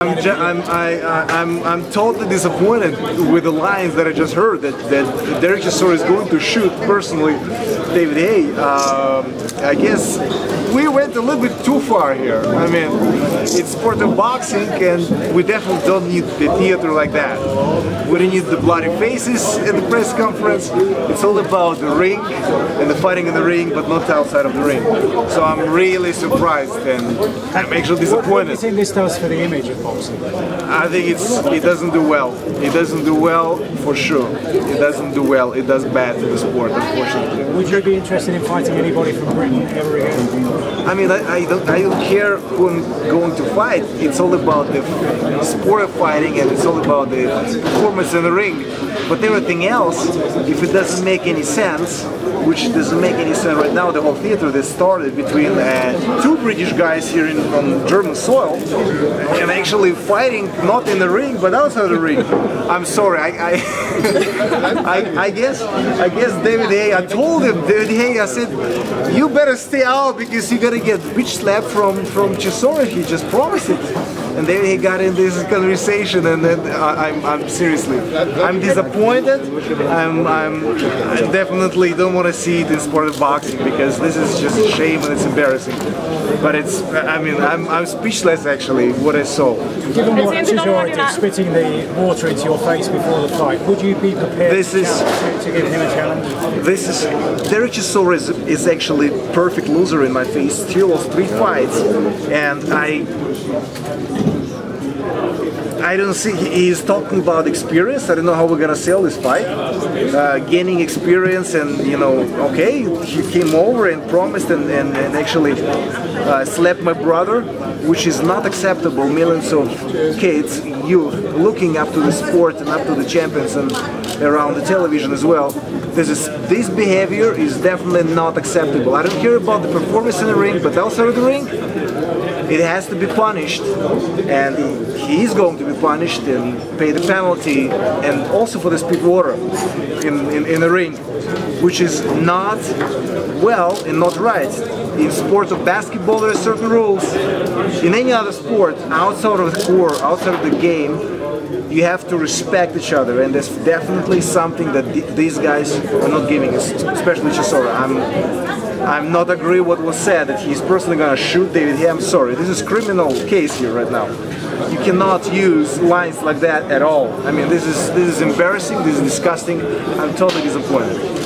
I'm totally disappointed with the lines that I just heard that Derek Chisora is going to shoot personally David Haye. I guess we went a little bit too far here. I mean, it's sport of boxing, and we definitely don't need the theater like that. We don't need the bloody faces at the press conference. It's all about the ring and the fighting in the ring, but not outside of the ring. So I'm really surprised and I'm actually disappointed. What do you think this does for the image of boxing? I think it doesn't do well. It doesn't do well for sure. It doesn't do well. It does bad to the sport, unfortunately. Would you be interested in fighting anybody from Britain ever again? I mean, I don't care who I'm going to fight. It's all about the sport of fighting, and it's all about the performance in the ring. But everything else, if it doesn't make any sense, which doesn't make any sense right now, the whole theater that started between two British guys here on German soil, and actually fighting not in the ring but outside the ring. I'm sorry, I guess David Haye, I told him, David Haye, I said, you better stay out because you're gonna get bitch slapped from Chisora. He just promised it. And then he got in this conversation, and then I'm seriously, I'm disappointed. I definitely don't want to see it in sport of boxing because this is just a shame and it's embarrassing. But it's, I mean, I'm speechless actually what I saw. Given what Chisora did, spitting the water into your face before the fight, would you be prepared to give him a challenge? Derek Chisora is actually a perfect loser in my face. He lost 3 fights, and I don't see, he's talking about experience. I don't know how we're gonna sell this fight. Gaining experience, and you know, okay, he came over and promised and actually slapped my brother, which is not acceptable. Millions of kids, youth, looking up to the sport and up to the champions and around the television as well. This behavior is definitely not acceptable. I don't care about the performance in the ring, but outside of the ring, it has to be punished, and he is going to be punished and pay the penalty, and also for the speed water in the ring, which is not well and not right. In sport of basketball there are certain rules. In any other sport, outside of the court, outside of the game, you have to respect each other, and that's definitely something that these guys are not giving us, especially Chisora. I'm not agree what was said that he's personally gonna shoot David Haye. I'm sorry, this is a criminal case here right now. You cannot use lines like that at all. I mean, this is embarrassing. This is disgusting. I'm totally disappointed.